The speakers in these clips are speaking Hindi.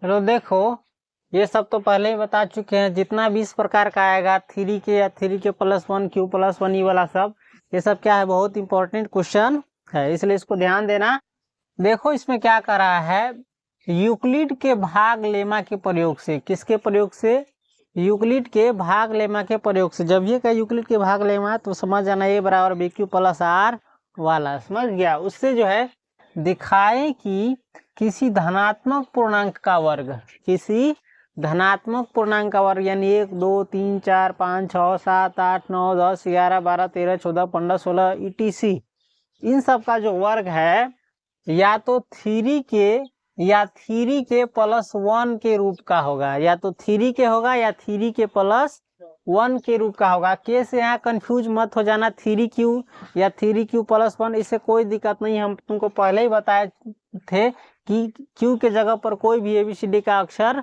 चलो देखो, ये सब तो पहले ही बता चुके हैं। जितना भी इस प्रकार का आएगा 3 के या 3 के +1 Q+1 ई वाला सब, ये सब क्या है, बहुत इंपॉर्टेंट क्वेश्चन है, इसलिए इसको ध्यान देना। देखो इसमें क्या कर रहा है, यूक्लिड के भाग लेमा के प्रयोग से, किसके प्रयोग से, यूक्लिड के भाग लेमा के प्रयोग से। जब ये कहे यूक्लिड के भाग लेमा तो समझ जाना A बराबर BQ + R वाला, समझ गया। उससे जो है दिखाए कि किसी धनात्मक पूर्णांक का वर्ग, किसी धनात्मक पूर्णांक का वर्ग, यानी 1 2 3 4 5 6 7 8 9 10 11 12 13 14 15 16 ETC, इन सब का जो वर्ग है या तो 3 के या 3 के +1 के रूप का होगा, या तो 3 के होगा या 3 के +1 के रूप का होगा। के से यहाँ कंफ्यूज मत हो जाना, 3Q या 3Q+1, इससे कोई दिक्कत नहीं। हम तुमको पहले ही बताए थे कि Q के जगह पर कोई भी ABCD का अक्षर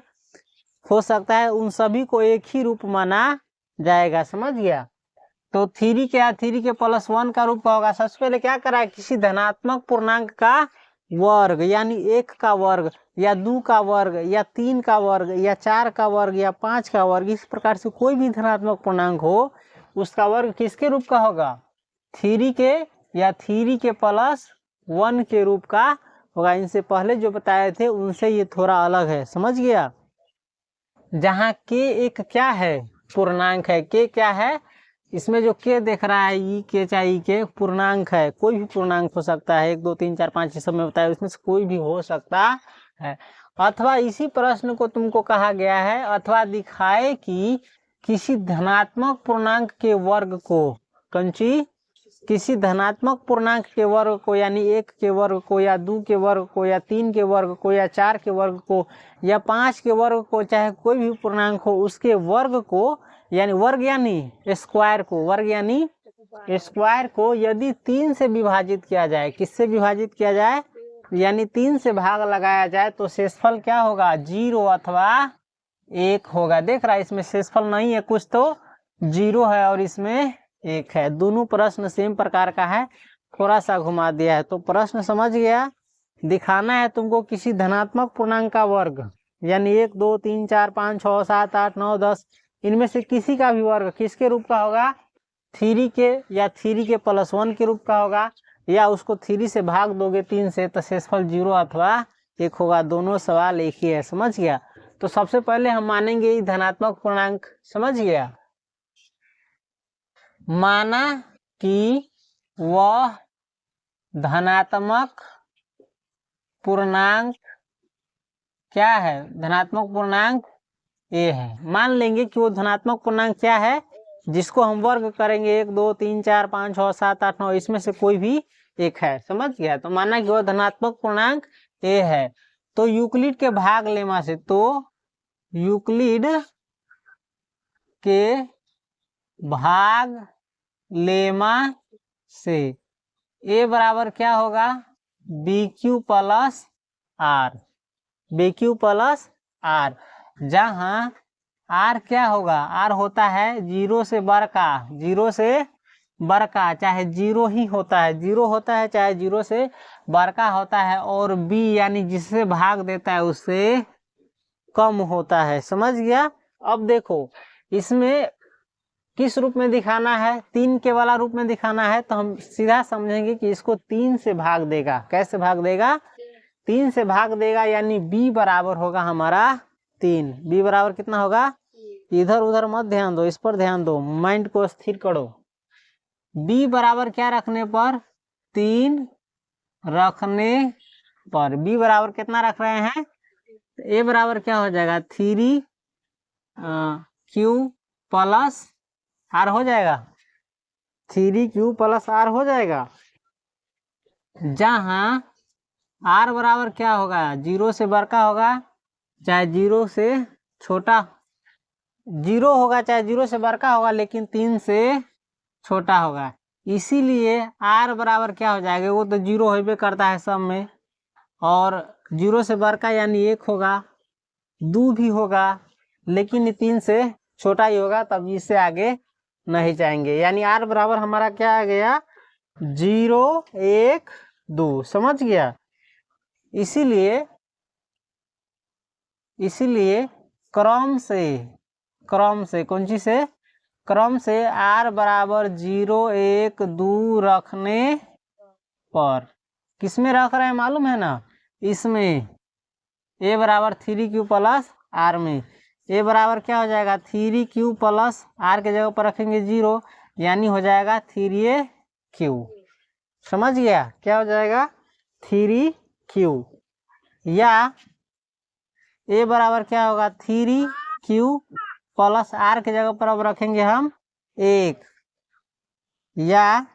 हो सकता है, उन सभी को एक ही रूप माना जाएगा, समझ गया। तो 3 के या 3 के +1 का रूप का होगा। सबसे पहले क्या करा है, किसी धनात्मक पूर्णांक का वर्ग, यानी 1 का वर्ग या 2 का वर्ग या 3 का वर्ग या 4 का वर्ग या 5 का वर्ग, इस प्रकार से कोई भी धनात्मक पूर्णांक हो उसका वर्ग किसके रूप का होगा, 3 के या 3 के +1 के रूप का होगा। इनसे पहले जो बताए थे उनसे ये थोड़ा अलग है, समझ गया। जहाँ के एक क्या है, पूर्णांक है, के क्या है, इसमें जो के देख रहा है ई के चाहे ई के पूर्णांक है, कोई भी पूर्णांक हो सकता है, 1 2 3 4 5 ये सब में बताया, इसमें से कोई भी हो सकता है। अथवा इसी प्रश्न को तुमको कहा गया है, अथवा दिखाए कि किसी धनात्मक पूर्णांक के वर्ग को, कंची, किसी धनात्मक पूर्णांक के वर्ग को, यानी 1 के वर्ग को या 2 के वर्ग को या 3 के वर्ग को या 4 के वर्ग को या 5 के वर्ग को, चाहे कोई भी पूर्णांक हो उसके वर्ग को, यानी वर्ग यानी स्क्वायर को, वर्ग यानी स्क्वायर को यदि 3 से विभाजित किया जाए, किससे विभाजित किया जाए, यानी 3 से भाग लगाया जाए, तो शेषफल क्या होगा, 0 अथवा 1 होगा। देख रहा है इसमें शेषफल नहीं है, कुछ तो 0 है और इसमें 1 है। दोनों प्रश्न सेम प्रकार का है, थोड़ा सा घुमा दिया है। तो प्रश्न समझ गया, दिखाना है तुमको किसी धनात्मक पूर्णांक का वर्ग, यानी 1 2 3 4 5 6 7 8 9 10, इनमें से किसी का भी वर्ग किसके रूप का होगा, 3 के या 3 के +1 के रूप का होगा, या उसको 3 से भाग दोगे 3 से तो शेषफल 0 अथवा 1 होगा। दोनों सवाल एक ही है, समझ गया। तो सबसे पहले हम मानेंगे ये धनात्मक पूर्णांक, समझ गया। माना कि वह धनात्मक पूर्णांक क्या है, धनात्मक पूर्णांक A है। मान लेंगे कि वो धनात्मक पूर्णांक क्या है, जिसको हम वर्ग करेंगे 1 2 3 4 5 6 7 8 9, इसमें से कोई भी एक है, समझ गया। तो माना कि वह धनात्मक पूर्णांक A है। तो यूक्लिड के भाग लेमा से, तो यूक्लिड के भाग लेमा से A बराबर क्या होगा, BQ + R, BQ + R, जहाँ R क्या होगा, R होता है 0 से बड़का, 0 से बड़का, चाहे 0 ही होता है, 0 होता है चाहे 0 से बड़का होता है, और B यानी जिससे भाग देता है उससे कम होता है, समझ गया। अब देखो इसमें किस रूप में दिखाना है, 3 के वाला रूप में दिखाना है, तो हम सीधा समझेंगे कि इसको 3 से भाग देगा। कैसे भाग देगा, 3 से भाग देगा, यानी B बराबर होगा हमारा 3। B बराबर कितना होगा, इधर उधर मत ध्यान दो, इस पर ध्यान दो, माइंड को स्थिर करो। B बराबर क्या रखने पर, 3 रखने पर, B बराबर कितना रख रहे हैं, A बराबर क्या हो जाएगा, 3Q + R हो जाएगा, 3Q + R हो जाएगा। जहाँ R बराबर क्या होगा, 0 से बड़का होगा चाहे 0 से छोटा, 0 होगा चाहे 0 से बड़का होगा, लेकिन 3 से छोटा होगा, इसीलिए R बराबर क्या हो जाएगा, वो तो 0 होबे करता है सब में, और 0 से बड़का यानी 1 होगा, 2 भी होगा, लेकिन 3 से छोटा ही होगा, तब इससे आगे नहीं जाएंगे। यानी R बराबर हमारा क्या आ गया, 0 1 2, समझ गया। इसीलिए इसीलिए क्रम से कौन चीज से, क्रम से r बराबर 0 1 2 रखने पर, किसमें रख रहे हैं मालूम है ना, इसमें a बराबर 3q प्लस r में। a बराबर क्या हो जाएगा 3q प्लस r के जगह पर रखेंगे 0, यानी हो जाएगा 3aq। समझ गया, क्या हो जाएगा 3q, या a बराबर क्या होगा 3q प्लस r के जगह पर अब रखेंगे हम 1, या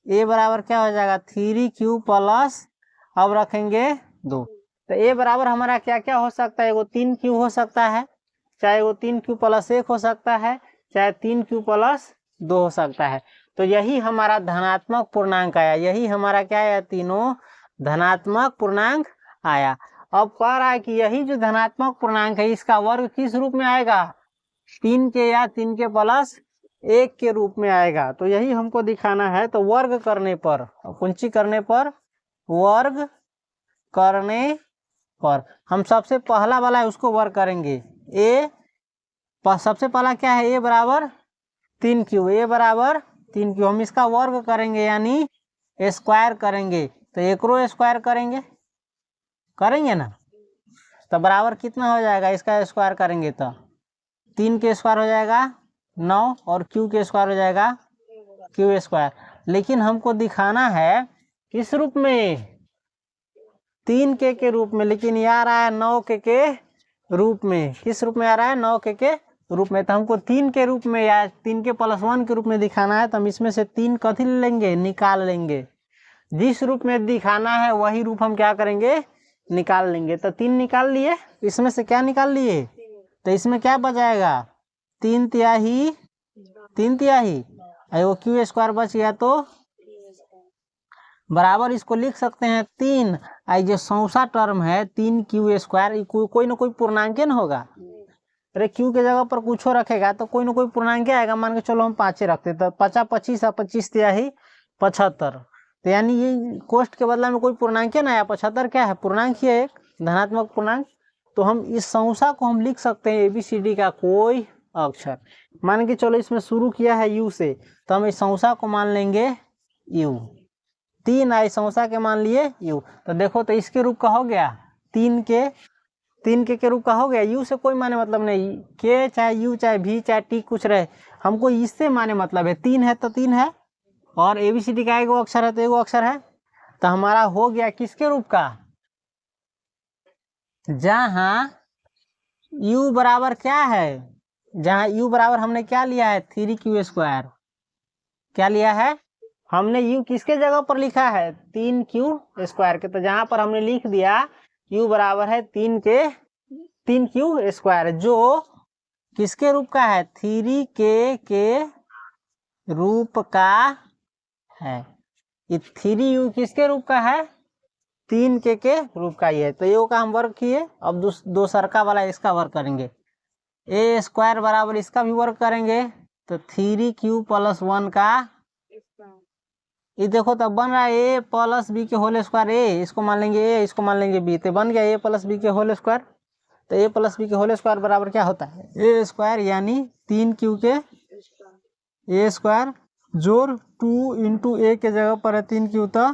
a बराबर क्या हो जाएगा 3q प्लस अब रखेंगे 2। तो a बराबर हमारा क्या क्या हो सकता है, वो 3q हो सकता है, चाहे वो 3q प्लस 1 हो सकता है, चाहे 3q प्लस 2 हो सकता है। तो यही हमारा धनात्मक पूर्णांक आया, यही हमारा क्या आया, तीनों धनात्मक पूर्णांक आया। अब कह रहा है कि यही जो धनात्मक पूर्णांक है इसका वर्ग किस रूप में आएगा, 3 के या 3 के प्लस 1 के रूप में आएगा। तो यही हमको दिखाना है। तो वर्ग करने पर, कुंची करने पर, वर्ग करने पर हम सबसे पहला वाला है उसको वर्ग करेंगे। सबसे पहला क्या है, a बराबर 3q, a बराबर 3q, हम इसका वर्ग करेंगे यानी स्क्वायर करेंगे। तो एकरो स्क्वायर करेंगे ना, तो बराबर कितना हो जाएगा, इसका स्क्वायर करेंगे तो 3 के स्क्वायर हो जाएगा 9 और q के स्क्वायर हो जाएगा q स्क्वायर। लेकिन हमको दिखाना है किस रूप में, 3 के रूप में, लेकिन ये आ रहा है 9 के रूप में। किस रूप में आ रहा है, 9 के रूप में। तो हमको 3 के रूप में या 3 के प्लस 1 के रूप में दिखाना है, तो हम इसमें से 3 कथी लेंगे, निकाल लेंगे। जिस रूप में दिखाना है वही रूप हम क्या करेंगे, निकाल लेंगे। तो 3 निकाल लिए, इसमें से क्या निकाल लिए, तो इसमें क्या बचाएगा 3 तिहाई, वो क्यू स्क्वायर बच गया। तो बराबर इसको लिख सकते हैं 3, आई जो सौसा टर्म है 3q स्क्वायर, कोई ना कोई पूर्णांक न होगा। अरे q के जगह पर कुछ रखेगा तो कोई ना कोई पूर्णांक आएगा। मान के चलो हम 5 रखते तो 50 25 और 25 तिहाई 75, तो यानी ये कोष्ट के बदला में कोई पूर्णांक ना आया। 75 क्या है, पूर्णांक ही है, एक धनात्मक पूर्णांक। तो हम इस संख्या को हम लिख सकते हैं ABCD का कोई अक्षर। मान के चलो इसमें शुरू किया है U से, तो हम इस संख्या को मान लेंगे U। 3 आई संख्या के मान लिए U। तो देखो तो इसके रूप का हो गया 3 के रूप का हो गया। U से कोई माने मतलब नहीं, के चाहे U चाहे V चाहे T कुछ रहे, हमको इससे माने मतलब है। 3 है तो 3 है, और ABCD का एगो अक्षर है तो एगो अक्षर है। तो हमारा हो गया किसके रूप का, जहां U बराबर क्या है, जहां U बराबर हमने क्या लिया है 3q स्क्वायर, क्या लिया है हमने, U किसके जगह पर लिखा है 3q स्क्वायर के। तो जहां पर हमने लिख दिया U बराबर है 3q स्क्वायर, जो किसके रूप का है 3k के रूप का है। ये 3u किसके रूप का है, 3k के रूप का ही है। तो ये का हम वर्ग किए। अब दो सरका वाला इसका वर्ग करेंगे, a स्क्वायर बराबर इसका भी वर्ग करेंगे। तो 3q प्लस 1 का, ये देखो तब बन रहा है a प्लस बी के होल स्क्वायर। a इसको मान लेंगे a, इसको मान लेंगे b, तो बन गया a प्लस बी के होल स्क्वायर। तो a प्लस बी के होल स्क्वायर बराबर क्या होता है, a स्क्वायर यानी 3q के a स्क्वायर जोड़ 2 इंटू a के जगह पर है 3q, तो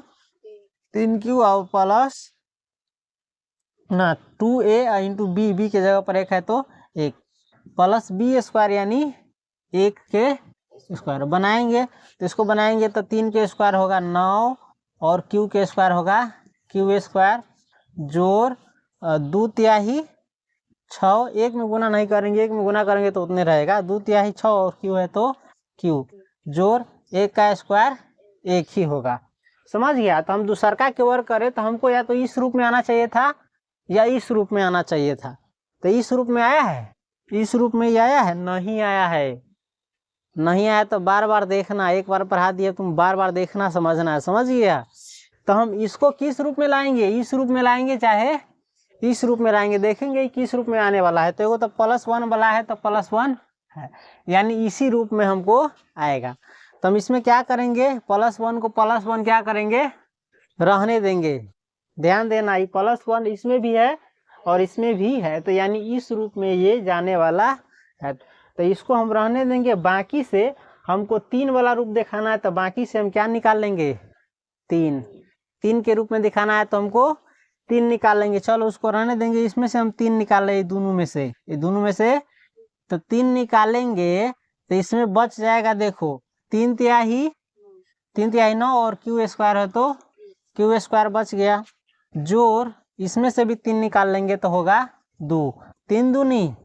3q और प्लस ना 2a इंटू b के जगह पर 1 है तो 1 प्लस b स्क्वायर यानी 1 के स्क्वायर बनाएंगे। तो इसको बनाएंगे तो 3 के स्क्वायर होगा 9 और q के स्क्वायर होगा q स्क्वायर जोड़ 2 तिहाई 6, 1 में गुना नहीं करेंगे, 1 में गुना करेंगे तो उतने रहेगा। 2 तिहाई 6 और q है तो q जोड़ 1 का स्क्वायर 1 ही होगा। समझ गया। तो हम दूसरका के वर्ग करें तो हमको या तो इस रूप में आना चाहिए था या इस रूप में आना चाहिए था। तो इस रूप में आया है, इस रूप में ही आया है, नहीं आया है। नहीं आया तो बार बार देखना, एक बार पढ़ा दिया तुम बार बार देखना समझना है। समझ गया। तो हम इसको किस रूप में लाएंगे, इस रूप में लाएंगे चाहे इस रूप में लाएंगे, देखेंगे किस रूप में आने वाला है। तो एगो तो +1 वाला है तो +1 है, यानी इसी रूप में हमको आएगा। तो हम इसमें क्या करेंगे, +1 को +1 क्या करेंगे, रहने देंगे। ध्यान देना, ये +1 इसमें भी है और इसमें भी है, तो यानी इस रूप में ये जाने वाला है। तो इसको हम रहने देंगे। बाकी से हमको 3 वाला रूप दिखाना है, तो बाकी से हम क्या निकाल लेंगे, 3 के रूप में दिखाना है तो हमको 3 निकाल लेंगे। चलो उसको रहने देंगे। इसमें से हम 3 निकाल रहे हैं, दोनों में से, ये दोनों में से तो 3 निकालेंगे तो इसमें बच जाएगा, देखो 3 तिहाई 9 और क्यू स्क्वायर है तो क्यू स्क्वायर बच गया। जोर इसमें से भी 3 निकाल लेंगे तो होगा 2, 3 दूनी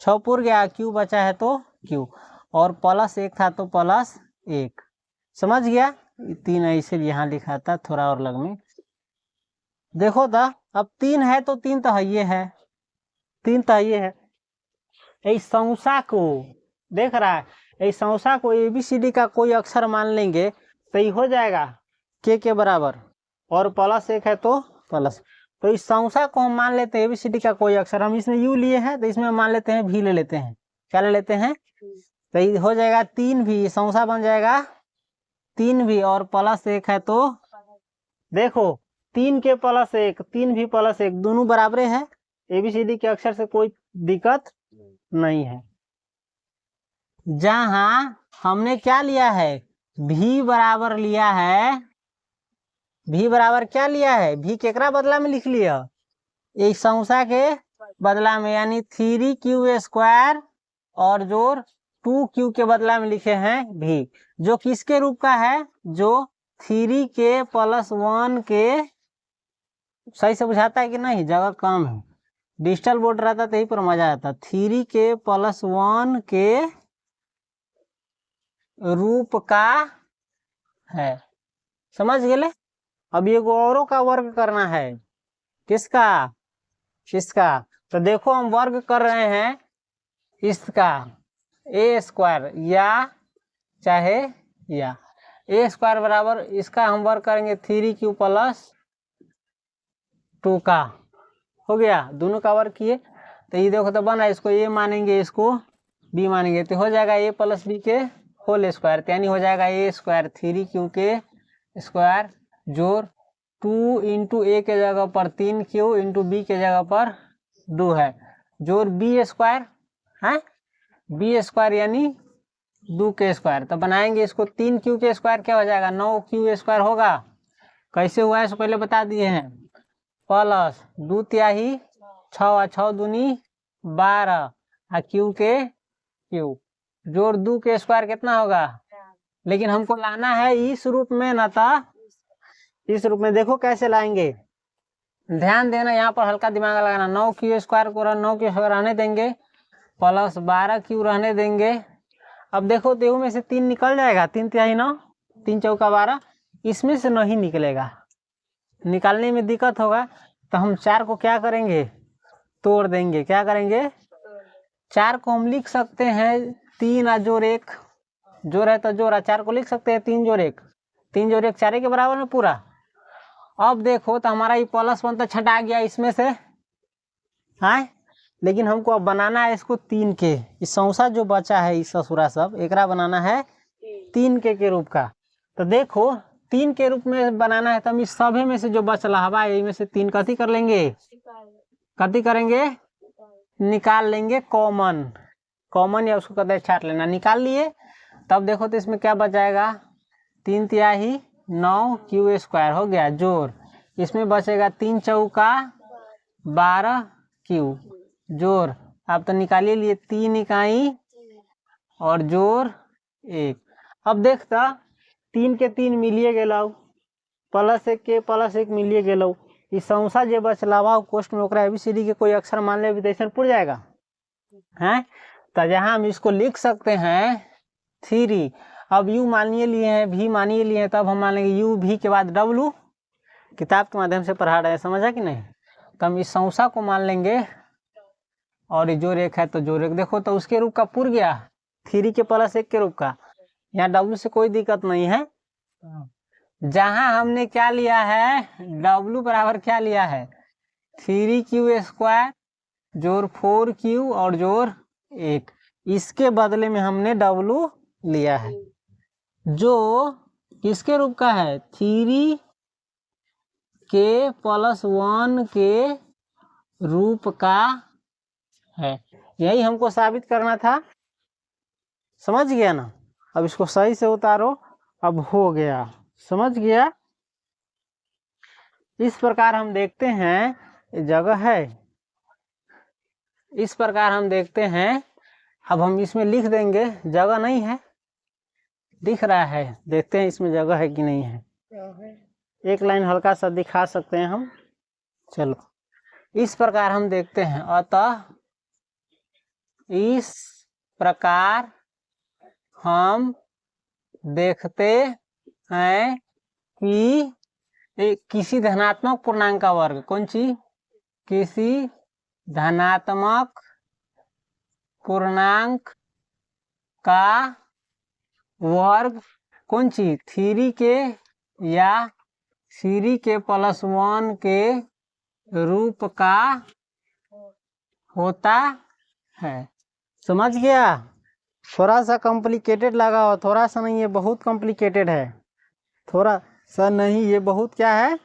6 पुर गया, क्यू बचा है तो क्यू, और प्लस 1 था तो प्लस 1। समझ गया? 3 ऐसे यहाँ लिखा था थोड़ा और अलग में। देखो तो अब 3 है तो 3 तो ये है, 3 तो ये है। इस संख्या को देख रहा है, इस संख्या को ABCD का कोई अक्षर मान लेंगे तो ये हो जाएगा के बराबर, और प्लस 1 है तो प्लस। तो इस संख्या को हम मान लेते हैं ABCD का कोई अक्षर। हम इसमें U लिए हैं तो इसमें मान लेते हैं V ले लेते हैं। क्या ले लेते हैं? तो ये हो जाएगा 3V, संख्या बन जाएगा 3V, और प्लस 1 है तो देखो 3 के प्लस 1, 3V प्लस 1 दोनों बराबर है। ABCD के अक्षर से कोई दिक्कत नहीं है। जहां हमने क्या लिया है, V बराबर लिया है, V बराबर क्या लिया है, V केकरा बदला में लिख लिया, एक संख्या के बदला में, यानी 3Q स्क्वायर और जोर 2Q के बदला में लिखे हैं V, जो किसके रूप का है, जो 3K प्लस 1 के। सही से बुझाता है कि नहीं? जगह कम है, डिजिटल बोर्ड रहता तो यही पर मजा आता। 3K प्लस 1 के रूप का है। समझ गए? अब ये औरों का वर्ग करना है। किसका? इसका। तो देखो हम वर्ग कर रहे हैं इसका, ए स्क्वायर या चाहे या ए स्क्वायर बराबर इसका हम वर्ग करेंगे 3Q प्लस 2 का। हो गया, दोनों का वर्ग किए तो ये देखो तो बना, इसको ए मानेंगे, इसको बी मानेंगे, तो हो जाएगा ए प्लस बी के होल स्क्वायर, यानी हो जाएगा ए स्क्वायर 3Q के स्क्वायर जोर 2 इंटू ए के जगह पर 3Q इंटू बी के जगह पर 2 है, जोर बी स्क्वायर है, बी स्क्वायर यानी 2 के स्क्वायर। तो बनाएंगे इसको, 3Q के स्क्वायर क्या हो जाएगा, 9Q स्क्वायर होगा। कैसे हुआ है इसको पहले बता दिए हैं। प्लस 2 तिहाई 6, 6 दूनी 12, क्यू के क्यू, जोड़ 2 के स्क्वायर कितना होगा। लेकिन हमको लाना है इस रूप में ना, था इस रूप में। देखो कैसे लाएंगे, ध्यान देना, यहाँ पर हल्का दिमाग लगाना। 9Q स्क्वायर को 9Q स्क्वायर रहने देंगे, प्लस 12Q रहने देंगे। अब देखो देव में से 3 निकल जाएगा, 3 तिहाई 9, 3 चौका 12, इसमें से नहीं निकलेगा, निकालने में दिक्कत होगा। तो हम 4 को क्या करेंगे, तोड़ देंगे। क्या करेंगे, 4 को हम लिख सकते हैं 3 जोड़ 1, जोड़ है तो जोड़ा, 4 को लिख सकते हैं 3 जोड़ 1, 3 जोड़ 1 4 के बराबर में पूरा। अब देखो तो हमारा ये प्लस 1 तो छटा गया इसमें से, हाँ, लेकिन हमको अब बनाना है इसको 3 के, इस संख्या जो बचा है इस ससुरा सब एकरा बनाना है 3 के रूप का। तो देखो 3 के रूप में बनाना है तो हम इस सभी में से जो बच रहा हवा में से 3 कथी कर लेंगे, कथी करेंगे, निकाल लेंगे कॉमन, कॉमन या उसको कहते हैं छाट लेना। निकाल लिए, तब देखो तो इसमें क्या बच जाएगा, 3 तिहाई 9Q स्क्वायर हो गया, जोर इसमें बचेगा 3 चौका 12Q, जोर आप तो निकालिए लिए 3 इकाई और जोर 1। अब देखता 3 के 3 मिलिए गेलौ, प्लस 1 के प्लस 1 मिलिए गेलौ, इस संख्या जे बचलावा कोष्ट में ओकरा ABCD के कोई अक्षर मान ले तो ऐसा पुर जाएगा हैं। तो जहाँ हम इसको लिख सकते हैं 3, अब U मानिए लिए हैं, V मानिए लिए हैं, तब हम मान लेंगे U V के बाद W, किताब के माध्यम से पढ़ा रहे हैं, समझा कि नहीं। तो हम इस संख्या को मान लेंगे और जोर 1 है तो जोर 1, देखो तो उसके रूप का पुर गया 3 के प्लस 1 के रूप का, यहाँ W से कोई दिक्कत नहीं है। जहां हमने क्या लिया है, W बराबर क्या लिया है 3Q स्क्वायर जोर 4Q और जोर 1, इसके बदले में हमने W लिया है जो किसके रूप का है, 3K प्लस 1 के रूप का है। यही हमको साबित करना था, समझ गया ना। अब इसको सही से उतारो, अब हो गया, समझ गया। इस प्रकार हम देखते हैं जगह है, इस प्रकार हम देखते हैं। अब हम इसमें लिख देंगे, जगह नहीं है, दिख रहा है, देखते हैं इसमें जगह है कि नहीं है। एक लाइन हल्का सा दिखा सकते हैं हम। चलो, इस प्रकार हम देखते हैं। अतः इस प्रकार हम देखते हैं कि किसी धनात्मक पूर्णांक का वर्ग, कौन चीज, किसी धनात्मक पूर्णांक का वर्ग, कौन चीज, 3 के या 3 के +1 के रूप का होता है। समझ गया। थोड़ा सा कॉम्प्लिकेटेड लगा हो, थोड़ा सा नहीं, ये बहुत कॉम्प्लिकेटेड है। थोड़ा सा नहीं, ये बहुत क्या है,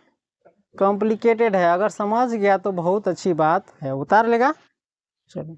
कॉम्प्लिकेटेड है। अगर समझ गया तो बहुत अच्छी बात है, उतार लेगा। चलो।